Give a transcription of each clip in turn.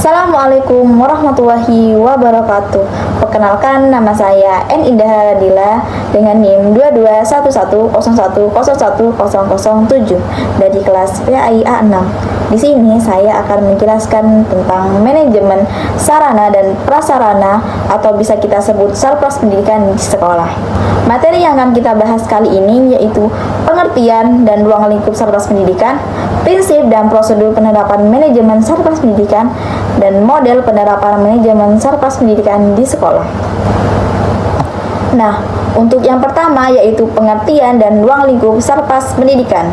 Assalamualaikum warahmatullahi wabarakatuh. Perkenalkan, nama saya N. Indah Radila dengan NIM 221101010007 dari kelas PAIA 6. Di sini saya akan menjelaskan tentang manajemen sarana dan prasarana atau bisa kita sebut sarpras pendidikan di sekolah. Materi yang akan kita bahas kali ini yaitu pengertian dan ruang lingkup sarpras pendidikan, prinsip dan prosedur penerapan manajemen sarpras pendidikan, dan model penerapan manajemen sarpras pendidikan di sekolah. Nah, untuk yang pertama yaitu pengertian dan ruang lingkup sarpras pendidikan.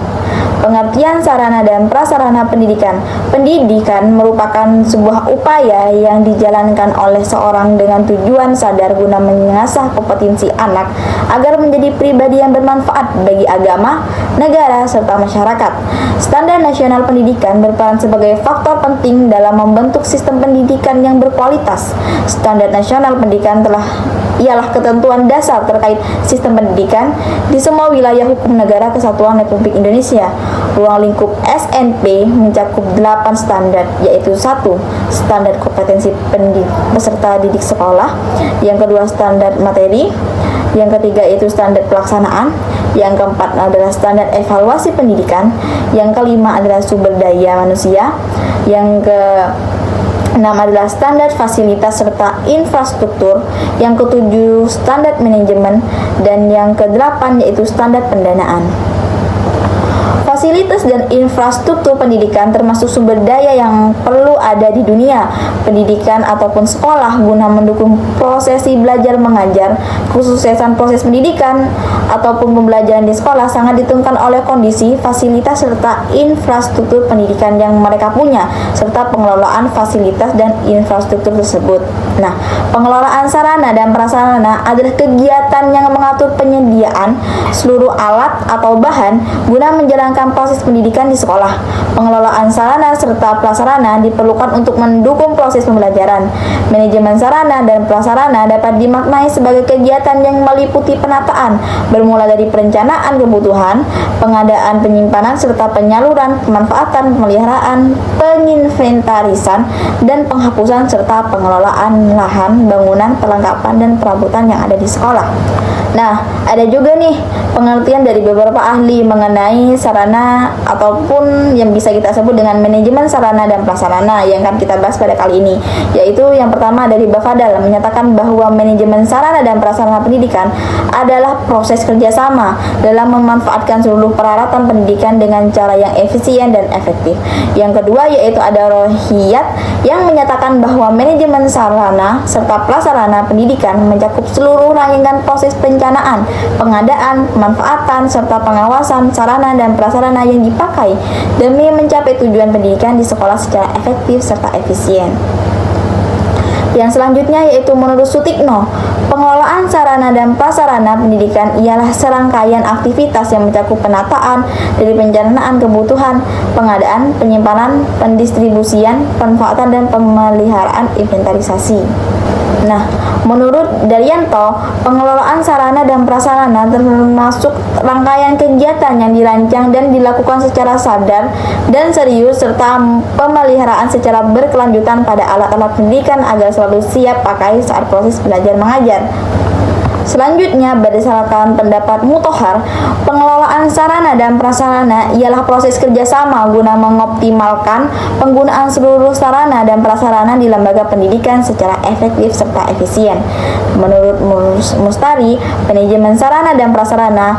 Pengertian sarana dan prasarana pendidikan. Pendidikan merupakan sebuah upaya yang dijalankan oleh seorang dengan tujuan sadar guna mengasah kompetensi anak agar menjadi pribadi yang bermanfaat bagi agama, negara, serta masyarakat. Standar nasional pendidikan berperan sebagai faktor penting dalam membentuk sistem pendidikan yang berkualitas. Standar nasional pendidikan ialah ketentuan dasar terkait sistem pendidikan di semua wilayah hukum negara Kesatuan Republik Indonesia. Ruang lingkup SNP mencakup 8 standar, yaitu 1. Standar kompetensi peserta didik sekolah, yang kedua standar materi, yang ketiga itu standar pelaksanaan, yang keempat adalah standar evaluasi pendidikan, yang kelima adalah sumber daya manusia, yang keenam adalah standar fasilitas serta infrastruktur, yang ketujuh standar manajemen, dan yang kedelapan yaitu standar pendanaan. Fasilitas dan infrastruktur pendidikan termasuk sumber daya yang perlu ada di dunia pendidikan ataupun sekolah guna mendukung prosesi belajar mengajar. Kesuksesan proses pendidikan ataupun pembelajaran di sekolah sangat ditentukan oleh kondisi, fasilitas, serta infrastruktur pendidikan yang mereka punya, serta pengelolaan fasilitas dan infrastruktur tersebut. Nah, pengelolaan sarana dan prasarana adalah kegiatan yang mengatur penyediaan seluruh alat atau bahan guna menjalankan proses pendidikan di sekolah. Pengelolaan sarana serta prasarana diperlukan untuk mendukung proses pembelajaran. Manajemen sarana dan prasarana dapat dimaknai sebagai kegiatan yang meliputi penataan, bermula dari perencanaan kebutuhan, pengadaan, penyimpanan, serta penyaluran, pemanfaatan, pemeliharaan, penginventarisan, dan penghapusan, serta pengelolaan lahan, bangunan, perlengkapan, dan perabotan yang ada di sekolah. Nah, ada juga nih pengertian dari beberapa ahli mengenai sarana ataupun yang bisa kita sebut dengan manajemen sarana dan prasarana yang akan kita bahas pada kali ini, yaitu yang pertama dari Bafadal menyatakan bahwa manajemen sarana dan prasarana pendidikan adalah proses kerjasama dalam memanfaatkan seluruh peralatan pendidikan dengan cara yang efisien dan efektif. Yang kedua yaitu ada Rohiyat yang menyatakan bahwa manajemen sarana serta prasarana pendidikan mencakup seluruh rangkaian proses perencanaan, pengadaan, pemanfaatan, serta pengawasan sarana dan prasarana yang dipakai demi mencapai tujuan pendidikan di sekolah secara efektif serta efisien. Yang selanjutnya yaitu menurut Sutikno, pengelolaan sarana dan prasarana pendidikan ialah serangkaian aktivitas yang mencakup penataan dari perencanaan kebutuhan, pengadaan, penyimpanan, pendistribusian, pemanfaatan, dan pemeliharaan inventarisasi. Nah, menurut Daryanto, pengelolaan sarana dan prasarana termasuk rangkaian kegiatan yang dirancang dan dilakukan secara sadar dan serius serta pemeliharaan secara berkelanjutan pada alat-alat pendidikan agar selalu siap pakai saat proses belajar mengajar. Selanjutnya, berdasarkan pendapat Mutohar, pengelolaan sarana dan prasarana ialah proses kerjasama guna mengoptimalkan penggunaan seluruh sarana dan prasarana di lembaga pendidikan secara efektif serta efisien. Menurut Mustari, manajemen sarana dan prasarana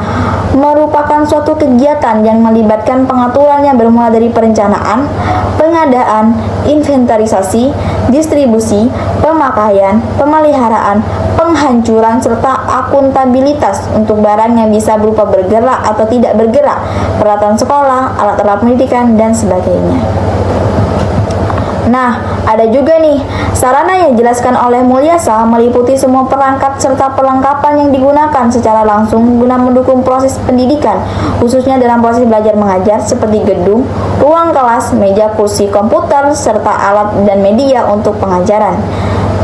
merupakan suatu kegiatan yang melibatkan pengaturan yang bermula dari perencanaan, pengadaan, inventarisasi, distribusi, pemakaian, pemeliharaan, penghancuran, serta akuntabilitas untuk barang yang bisa berupa bergerak atau tidak bergerak, peralatan sekolah, alat-alat pendidikan, dan sebagainya. Nah, ada juga nih, sarana yang dijelaskan oleh Mulyasa meliputi semua perangkat serta perlengkapan yang digunakan secara langsung guna mendukung proses pendidikan, khususnya dalam proses belajar mengajar seperti gedung, ruang kelas, meja, kursi, komputer, serta alat dan media untuk pengajaran.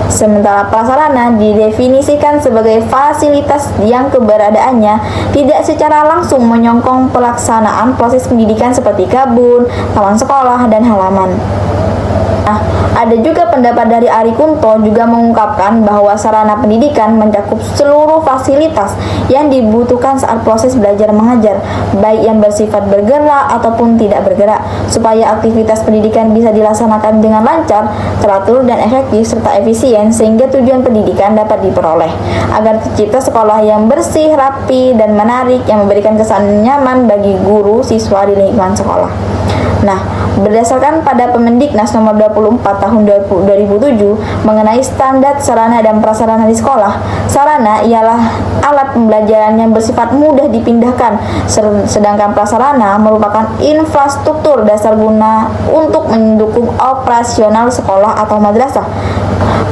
Sementara prasarana didefinisikan sebagai fasilitas yang keberadaannya tidak secara langsung menyokong pelaksanaan proses pendidikan seperti kebun, taman sekolah, dan halaman. Nah, Ada juga pendapat dari Ari Kunto juga mengungkapkan bahwa sarana pendidikan mencakup seluruh fasilitas yang dibutuhkan saat proses belajar mengajar, baik yang bersifat bergerak ataupun tidak bergerak, supaya aktivitas pendidikan bisa dilaksanakan dengan lancar, teratur dan efektif serta efisien sehingga tujuan pendidikan dapat diperoleh, agar tercipta sekolah yang bersih, rapi, dan menarik yang memberikan kesan nyaman bagi guru siswa di lingkungan sekolah. Nah, berdasarkan pada Permendiknas nomor 24 tahun 2007 mengenai standar sarana dan prasarana di sekolah, sarana ialah alat pembelajaran yang bersifat mudah dipindahkan, sedangkan prasarana merupakan infrastruktur dasar guna untuk mendukung operasional sekolah atau madrasah.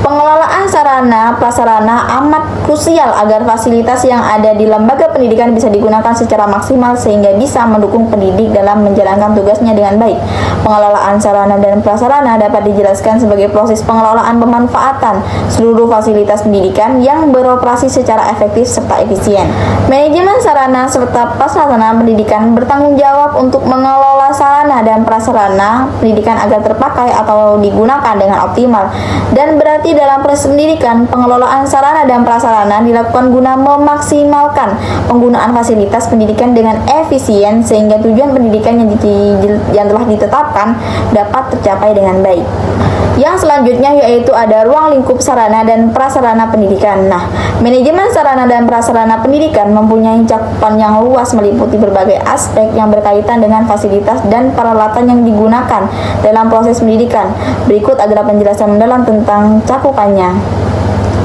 Pengelolaan sarana prasarana amat krusial agar fasilitas yang ada di lembaga pendidikan bisa digunakan secara maksimal sehingga bisa mendukung pendidik dalam menjalankan tugasnya dengan baik. Pengelolaan sarana dan prasarana dapat dijelaskan sebagai proses pengelolaan pemanfaatan seluruh fasilitas pendidikan yang beroperasi secara efektif serta efisien. Manajemen sarana serta prasarana pendidikan bertanggung jawab untuk mengelola sarana dan prasarana pendidikan agar terpakai atau digunakan dengan optimal. Dan berarti dalam proses pendidikan, pengelolaan sarana dan prasarana dilakukan guna memaksimalkan penggunaan fasilitas pendidikan dengan efisien sehingga tujuan pendidikan yang telah ditetapkan dapat tercapai dengan baik. Yang selanjutnya yaitu ada ruang lingkup sarana dan prasarana pendidikan. Nah, manajemen sarana dan prasarana pendidikan mempunyai cakupan yang luas meliputi berbagai aspek yang berkaitan dengan fasilitas dan peralatan yang digunakan dalam proses pendidikan. Berikut adalah penjelasan mendalam tentang cakupannya.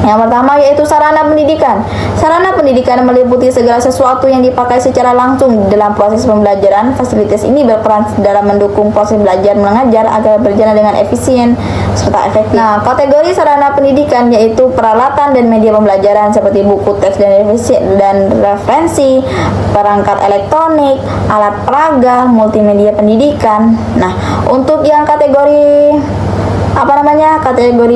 Yang pertama yaitu sarana pendidikan. Sarana pendidikan meliputi segala sesuatu yang dipakai secara langsung dalam proses pembelajaran. Fasilitas ini berperan dalam mendukung proses belajar mengajar agar berjalan dengan efisien serta efektif. Nah, kategori sarana pendidikan yaitu peralatan dan media pembelajaran seperti buku, teks dan referensi, perangkat elektronik, alat peraga, multimedia pendidikan. Nah, untuk yang kategori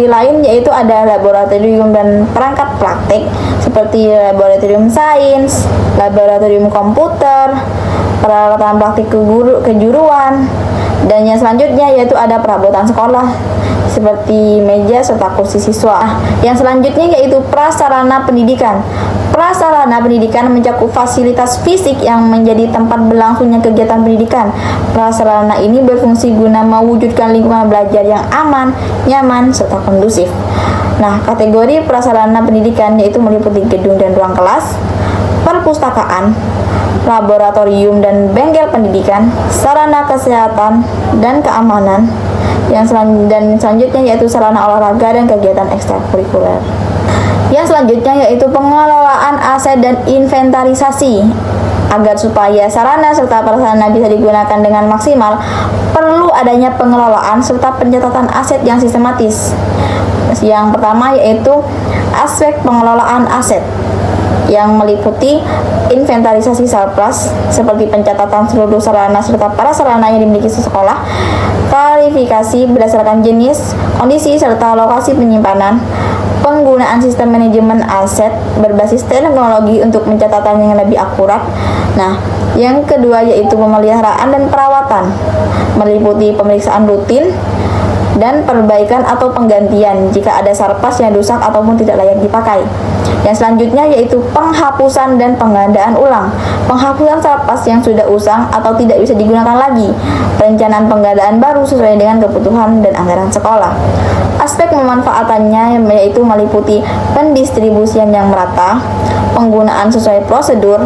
lain yaitu ada laboratorium dan perangkat praktik seperti laboratorium sains, laboratorium komputer, peralatan praktik kejuruan, dan yang selanjutnya yaitu ada perabotan sekolah seperti meja serta kursi siswa. Yang selanjutnya yaitu prasarana pendidikan. Prasarana pendidikan mencakup fasilitas fisik yang menjadi tempat berlangsungnya kegiatan pendidikan. Prasarana ini berfungsi guna mewujudkan lingkungan belajar yang aman, nyaman, serta kondusif. Nah, kategori prasarana pendidikan yaitu meliputi gedung dan ruang kelas, perpustakaan, laboratorium dan bengkel pendidikan, sarana kesehatan dan keamanan, dan selanjutnya yaitu sarana olahraga dan kegiatan ekstrakurikuler. Yang selanjutnya yaitu pengelolaan aset dan inventarisasi. Agar supaya sarana serta prasarana bisa digunakan dengan maksimal, perlu adanya pengelolaan serta pencatatan aset yang sistematis. Yang pertama yaitu aspek pengelolaan aset yang meliputi inventarisasi surplus seperti pencatatan seluruh sarana serta prasarana yang dimiliki sekolah, klasifikasi berdasarkan jenis, kondisi serta lokasi penyimpanan, penggunaan sistem manajemen aset berbasis teknologi untuk pencatatan yang lebih akurat. Nah, yang kedua yaitu pemeliharaan dan perawatan, meliputi pemeriksaan rutin dan perbaikan atau penggantian jika ada surplus yang rusak ataupun tidak layak dipakai. Yang selanjutnya yaitu penghapusan dan penggandaan ulang. Penghapusan surplus yang sudah usang atau tidak bisa digunakan lagi. Perencanaan penggandaan baru sesuai dengan kebutuhan dan anggaran sekolah. Aspek pemanfaatannya yaitu meliputi pendistribusian yang merata, penggunaan sesuai prosedur,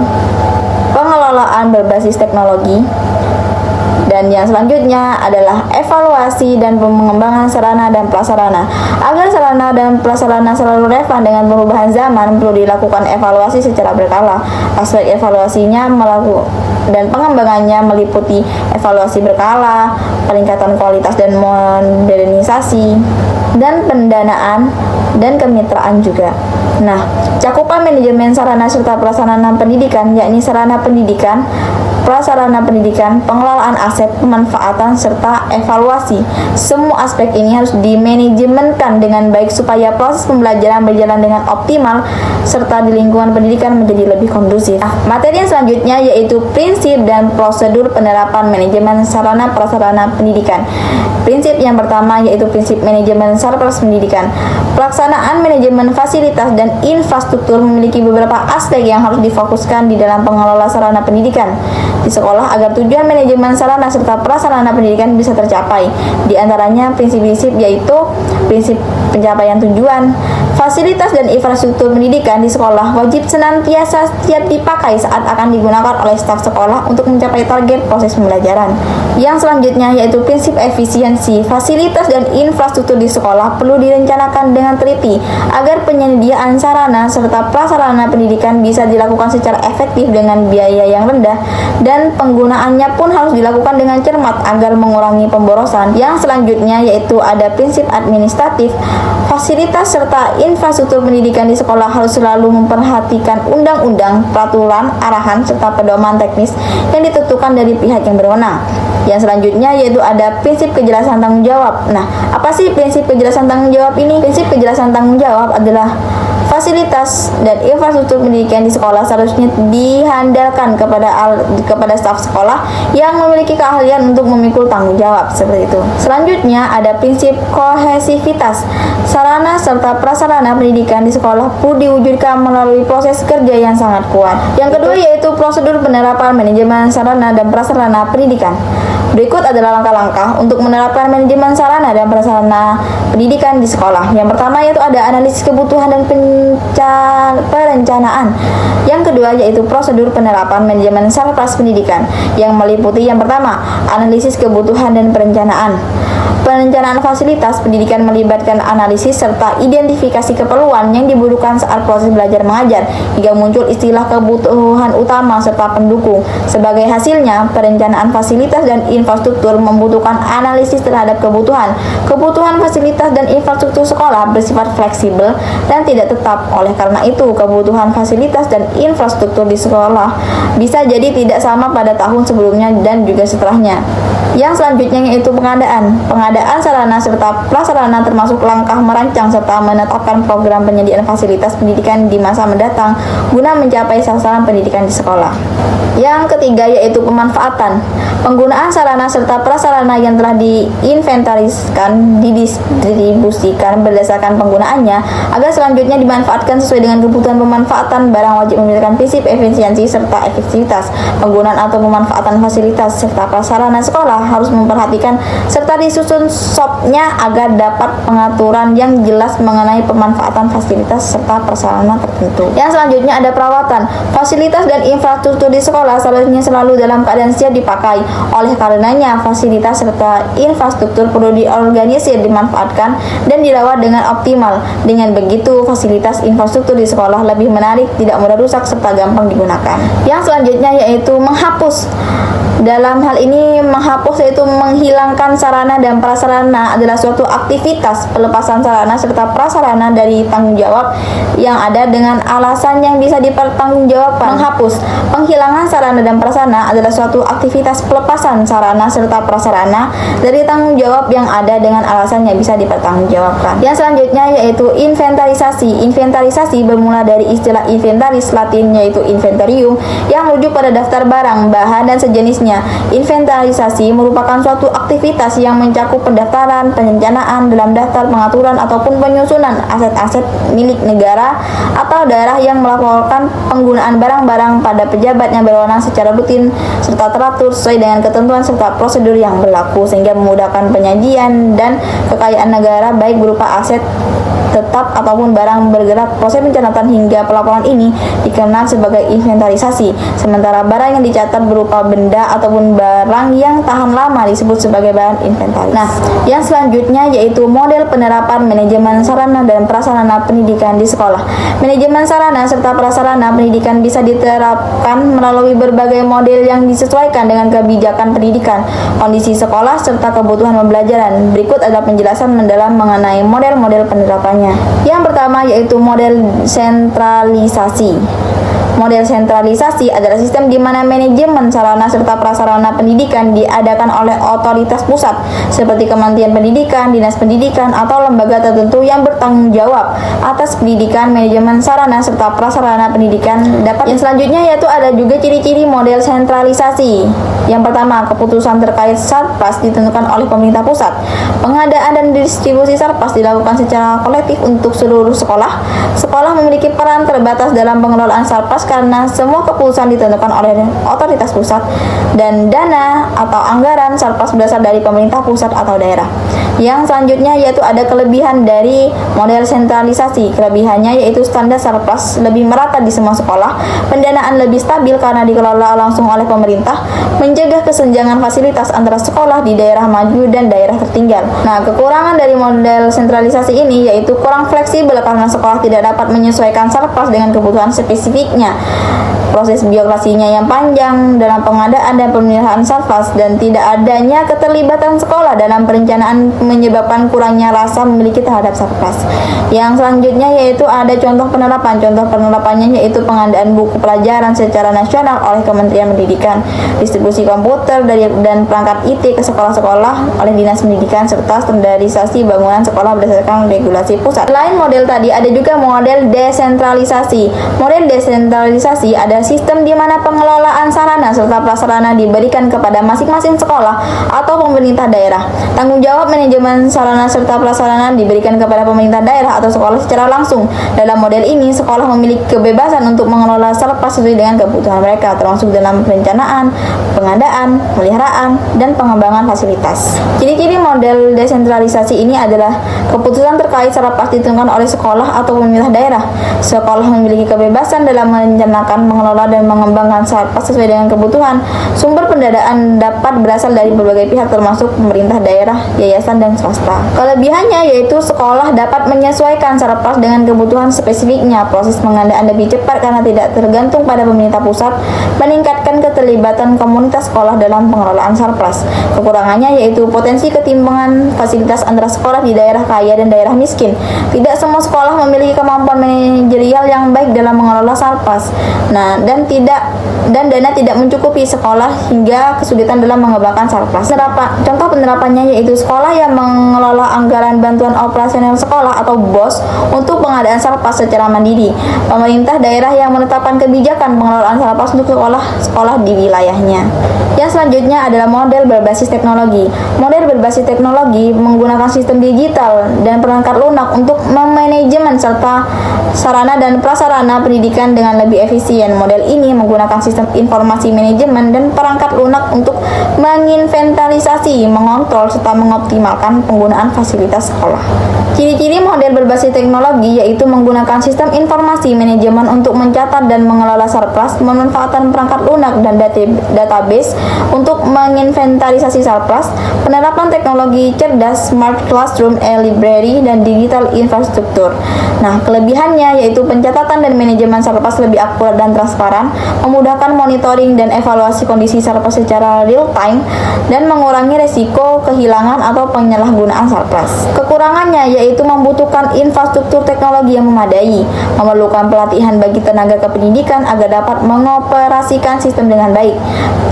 pengelolaan berbasis teknologi, dan yang selanjutnya adalah evaluasi dan pengembangan sarana dan prasarana. Agar sarana dan prasarana selalu relevan dengan perubahan zaman, perlu dilakukan evaluasi secara berkala. Aspek evaluasinya dan pengembangannya meliputi evaluasi berkala, peningkatan kualitas dan modernisasi, dan pendanaan dan kemitraan juga. Nah, cakupan manajemen sarana serta prasarana pendidikan yakni sarana pendidikan, prasarana pendidikan, pengelolaan aset, pemanfaatan, serta evaluasi. Semua aspek ini harus dimanajemenkan dengan baik supaya proses pembelajaran berjalan dengan optimal serta di lingkungan pendidikan menjadi lebih kondusif. Materi yang selanjutnya yaitu prinsip dan prosedur penerapan manajemen sarana prasarana pendidikan. Prinsip yang pertama yaitu prinsip manajemen sarana prasarana pendidikan. Pelaksanaan manajemen fasilitas dan infrastruktur memiliki beberapa aspek yang harus difokuskan di dalam pengelola sarana pendidikan di sekolah agar tujuan manajemen sarana serta prasarana pendidikan bisa tercapai. Di antaranya prinsip-prinsip yaitu prinsip pencapaian tujuan. Fasilitas dan infrastruktur pendidikan di sekolah wajib senantiasa siap dipakai saat akan digunakan oleh staf sekolah untuk mencapai target proses pembelajaran. Yang selanjutnya yaitu prinsip efisiensi. Fasilitas dan infrastruktur di sekolah perlu direncanakan dengan teliti agar penyediaan sarana serta prasarana pendidikan bisa dilakukan secara efektif dengan biaya yang rendah dan penggunaannya pun harus dilakukan dengan cermat agar mengurangi pemborosan. Yang selanjutnya yaitu ada prinsip administratif. Fasilitas serta infrastruktur pendidikan di sekolah harus selalu memperhatikan undang-undang, peraturan, arahan, serta pedoman teknis yang ditentukan dari pihak yang berwenang. Yang selanjutnya yaitu ada prinsip kejelasan tanggung jawab. Nah, apa sih prinsip kejelasan tanggung jawab ini? Prinsip kejelasan tanggung jawab adalah fasilitas dan infrastruktur pendidikan di sekolah seharusnya dihandalkan kepada staf sekolah yang memiliki keahlian untuk memikul tanggung jawab seperti itu. Selanjutnya ada prinsip kohesivitas. Sarana serta prasarana pendidikan di sekolah perlu diwujudkan melalui proses kerja yang sangat kuat. Yang kedua yaitu prosedur penerapan manajemen sarana dan prasarana pendidikan. Berikut adalah langkah-langkah untuk menerapkan manajemen sarana dan prasarana pendidikan di sekolah. Yang pertama yaitu ada analisis kebutuhan dan perencanaan. Yang kedua yaitu prosedur penerapan manajemen sarana pendidikan yang meliputi yang pertama, analisis kebutuhan dan perencanaan. Perencanaan fasilitas pendidikan melibatkan analisis serta identifikasi keperluan yang dibutuhkan saat proses belajar mengajar hingga muncul istilah kebutuhan utama serta pendukung. Sebagai hasilnya, perencanaan fasilitas dan infrastruktur membutuhkan analisis terhadap kebutuhan. Kebutuhan fasilitas dan infrastruktur sekolah bersifat fleksibel dan tidak tetap. Oleh karena itu, kebutuhan fasilitas dan infrastruktur di sekolah bisa jadi tidak sama pada tahun sebelumnya dan juga setelahnya. Yang selanjutnya yaitu pengadaan sarana serta prasarana termasuk langkah merancang serta menetapkan program penyediaan fasilitas pendidikan di masa mendatang guna mencapai sasaran pendidikan di sekolah. Yang ketiga yaitu pemanfaatan. Penggunaan sarana serta prasarana yang telah diinventariskan, didistribusikan berdasarkan penggunaannya agar selanjutnya dimanfaatkan sesuai dengan kebutuhan pemanfaatan. Barang wajib memiliki prinsip efisiensi serta efektivitas. Penggunaan atau pemanfaatan fasilitas serta prasarana sekolah harus memperhatikan serta disusun SOP-nya agar dapat pengaturan yang jelas mengenai pemanfaatan fasilitas serta prasarana tertentu. Yang selanjutnya ada perawatan. Fasilitas dan infrastruktur di sekolah seharusnya selalu dalam keadaan siap dipakai. Oleh karenanya, fasilitas serta infrastruktur perlu diorganisir, dimanfaatkan, dan dirawat dengan optimal. Dengan begitu, fasilitas infrastruktur di sekolah lebih menarik, tidak mudah rusak, serta gampang digunakan. Yang selanjutnya yaitu menghapus. Dalam hal ini, menghapus yaitu menghilangkan sarana dan prasarana adalah suatu aktivitas pelepasan sarana serta prasarana dari tanggung jawab yang ada dengan alasan yang bisa dipertanggungjawabkan. Menghapus, penghilangan sarana dan prasarana adalah suatu aktivitas pelepasan sarana serta prasarana dari tanggung jawab yang ada dengan alasan yang bisa dipertanggungjawabkan. Yang selanjutnya yaitu inventarisasi. Inventarisasi bermula dari istilah inventaris Latin yaitu inventorium yang merujuk pada daftar barang, bahan, dan sejenisnya. Inventarisasi merupakan suatu aktivitas yang mencakup pendaftaran, perencanaan dalam daftar, pengaturan ataupun penyusunan aset-aset milik negara atau daerah yang melaporkan penggunaan barang-barang pada pejabat yang berwenang secara rutin serta teratur sesuai dengan ketentuan serta prosedur yang berlaku sehingga memudahkan penyajian dan kekayaan negara baik berupa aset tetap ataupun barang bergerak. Proses pencatatan hingga pelaporan ini dikenal sebagai inventarisasi. Sementara barang yang dicatat berupa benda ataupun barang yang tahan lama disebut sebagai bahan inventaris. Nah, yang selanjutnya yaitu model penerapan manajemen sarana dan prasarana pendidikan di sekolah. Manajemen sarana serta prasarana pendidikan bisa diterapkan melalui berbagai model yang disesuaikan dengan kebijakan pendidikan, kondisi sekolah, serta kebutuhan pembelajaran. Berikut adalah penjelasan mendalam mengenai model-model penerapannya. Yang pertama yaitu model sentralisasi. Model sentralisasi adalah sistem di mana manajemen sarana serta prasarana pendidikan diadakan oleh otoritas pusat seperti Kementerian Pendidikan, Dinas Pendidikan, atau lembaga tertentu yang bertanggung jawab atas pendidikan, manajemen sarana serta prasarana pendidikan. Yang selanjutnya yaitu ada juga ciri-ciri model sentralisasi. Yang pertama, keputusan terkait Sarpras ditentukan oleh pemerintah pusat. Pengadaan dan distribusi Sarpras dilakukan secara kolektif untuk seluruh sekolah. Sekolah memiliki peran terbatas dalam pengelolaan Sarpras karena semua keputusan ditentukan oleh otoritas pusat dan dana atau anggaran Sarpras berasal dari pemerintah pusat atau daerah. Yang selanjutnya yaitu ada kelebihan dari model sentralisasi. Kelebihannya yaitu standar Sarpras lebih merata di semua sekolah, pendanaan lebih stabil karena dikelola langsung oleh pemerintah, mencegah kesenjangan fasilitas antara sekolah di daerah maju dan daerah tertinggal. Nah, kekurangan dari model sentralisasi ini yaitu kurang fleksibel karena sekolah tidak dapat menyesuaikan Sarpras dengan kebutuhan spesifiknya. Proses birokrasinya yang panjang dalam pengadaan dan pemeliharaan Sarpras dan tidak adanya keterlibatan sekolah dalam perencanaan menyebabkan kurangnya rasa memiliki terhadap Sarpras. Yang selanjutnya yaitu ada contoh penerapan. Contoh penerapannya yaitu pengadaan buku pelajaran secara nasional oleh Kementerian Pendidikan, distribusi komputer dan perangkat IT ke sekolah-sekolah oleh Dinas Pendidikan, serta standarisasi bangunan sekolah berdasarkan regulasi pusat. Selain model tadi, ada juga model desentralisasi. Model desentralisasi ada sistem di mana pengelolaan sarana serta prasarana diberikan kepada masing-masing sekolah atau pemerintah daerah. Tanggung jawab manajemen sarana serta prasarana diberikan kepada pemerintah daerah atau sekolah secara langsung. Dalam model ini, sekolah memiliki kebebasan untuk mengelola Sarpras sesuai dengan kebutuhan mereka, termasuk dalam perencanaan, pengadaan, pemeliharaan, dan pengembangan fasilitas. Ciri-ciri model desentralisasi ini adalah keputusan terkait Sarpras ditentukan oleh sekolah atau pemerintah daerah. Sekolah memiliki kebebasan dalam merencanakan, mengelola, dan mengembangkan Sarpras sesuai dengan kebutuhan. Sumber pendanaan dapat berasal dari berbagai pihak termasuk pemerintah daerah, yayasan, dan swasta. Kelebihannya yaitu sekolah dapat menyesuaikan Sarpras dengan kebutuhan spesifiknya. Proses pengadaan lebih cepat karena tidak tergantung pada pemerintah pusat, meningkatkan keterlibatan komunitas sekolah dalam pengelolaan Sarpras. Kekurangannya yaitu potensi ketimpangan fasilitas antara sekolah di daerah kaya dan daerah miskin. Tidak semua sekolah memiliki kemampuan manajerial yang baik dalam mengelola Sarpras. Dan dana tidak mencukupi sekolah hingga kesulitan dalam mengembangkan Sarpras. Contoh penerapannya yaitu sekolah yang mengelola anggaran bantuan operasional sekolah atau BOS untuk pengadaan Sarpras secara mandiri. Pemerintah daerah yang menetapkan kebijakan pengelolaan Sarpras untuk sekolah di wilayahnya. Yang selanjutnya adalah model berbasis teknologi. Model berbasis teknologi menggunakan sistem digital dan perangkat lunak untuk memanajemen serta sarana dan prasarana pendidikan dengan lebih efisien. Model ini menggunakan sistem informasi manajemen dan perangkat lunak untuk menginventarisasi, mengontrol, serta mengoptimalkan penggunaan fasilitas sekolah. Ciri-ciri model berbasis teknologi yaitu menggunakan sistem informasi manajemen untuk mencatat dan mengelola Sarpras, pemanfaatan perangkat lunak dan database untuk menginventarisasi Sarpras, penerapan teknologi cerdas, smart classroom, e-library, dan digital infrastruktur. Nah, kelebihannya yaitu pencatatan dan manajemen Sarpras lebih akurat dan transparan, memudahkan monitoring dan evaluasi kondisi Sarpras secara real time, dan mengurangi resiko kehilangan atau penyalahgunaan Sarpras. Kekurangannya yaitu membutuhkan infrastruktur teknologi yang memadai, memerlukan pelatihan bagi tenaga kependidikan agar dapat mengoperasikan sistem dengan baik,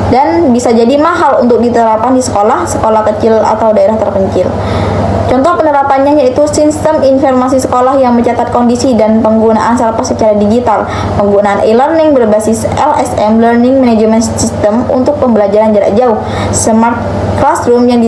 dan bisa jadi mahal untuk diterapkan di sekolah kecil atau daerah terpencil. Contoh penerapannya yaitu sistem informasi sekolah yang mencatat kondisi dan penggunaan Sarpras secara digital, penggunaan e-learning berbasis LSM Learning Management System untuk pembelajaran jarak jauh, smart classroom yang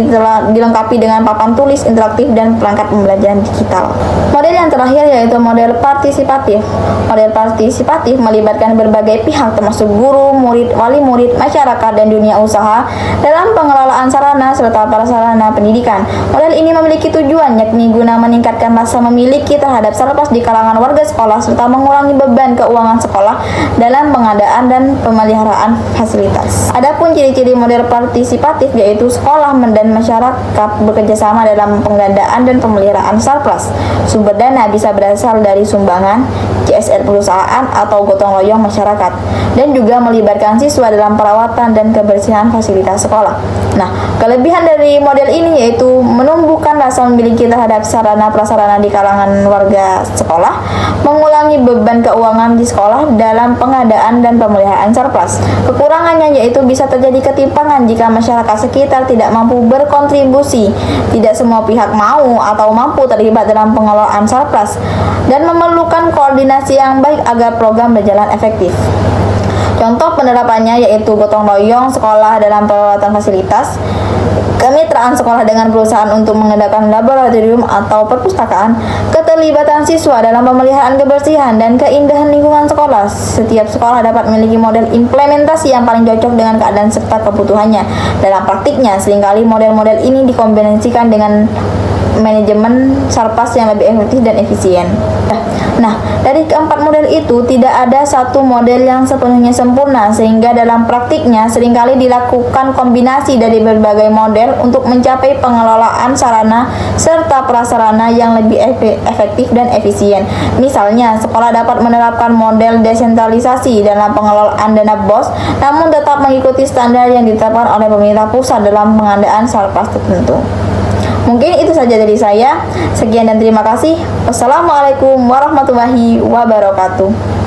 dilengkapi dengan papan tulis interaktif dan perangkat pembelajaran digital. Model yang terakhir yaitu model partisipatif. Model partisipatif melibatkan berbagai pihak termasuk guru, murid, wali murid, masyarakat, dan dunia usaha dalam pengelolaan sarana serta prasarana pendidikan. Model ini memiliki tujuan yakni guna meningkatkan rasa memiliki terhadap Sarpras di kalangan warga sekolah serta mengurangi beban keuangan sekolah dalam pengadaan dan pemeliharaan fasilitas. Adapun ciri-ciri model partisipatif yaitu sekolah dan masyarakat bekerjasama dalam pengadaan dan pemeliharaan Sarpras. Sumber dana bisa berasal dari sumbangan, CSR perusahaan, atau gotong royong masyarakat, dan juga melibatkan siswa dalam perawatan dan kebersihan fasilitas sekolah. Nah, kelebihan dari model ini yaitu menumbuhkan rasa memiliki terhadap sarana sarana-prasarana di kalangan warga sekolah, mengurangi beban keuangan di sekolah dalam pengadaan dan pemeliharaan surplus. Kekurangannya yaitu bisa terjadi ketimpangan jika masyarakat sekitar tidak mampu berkontribusi. Tidak semua pihak mau atau mampu terlibat dalam pengelolaan surplus dan memerlukan koordinasi yang baik agar program berjalan efektif. Contoh penerapannya yaitu gotong royong sekolah dalam perawatan fasilitas, kemitraan sekolah dengan perusahaan untuk mengadakan laboratorium atau perpustakaan, keterlibatan siswa dalam pemeliharaan kebersihan dan keindahan lingkungan sekolah. Setiap sekolah dapat memiliki model implementasi yang paling cocok dengan keadaan serta kebutuhannya. Dalam praktiknya, seringkali model-model ini dikombinasikan dengan manajemen surplus yang lebih efektif dan efisien. Nah, dari keempat model itu tidak ada satu model yang sepenuhnya sempurna, sehingga dalam praktiknya seringkali dilakukan kombinasi dari berbagai model untuk mencapai pengelolaan sarana serta prasarana yang lebih efektif dan efisien. Misalnya, sekolah dapat menerapkan model desentralisasi dalam pengelolaan dana BOS, namun tetap mengikuti standar yang ditetapkan oleh pemerintah pusat dalam pengadaan surplus tertentu. Mungkin itu saja dari saya. Sekian dan terima kasih. Wassalamualaikum warahmatullahi wabarakatuh.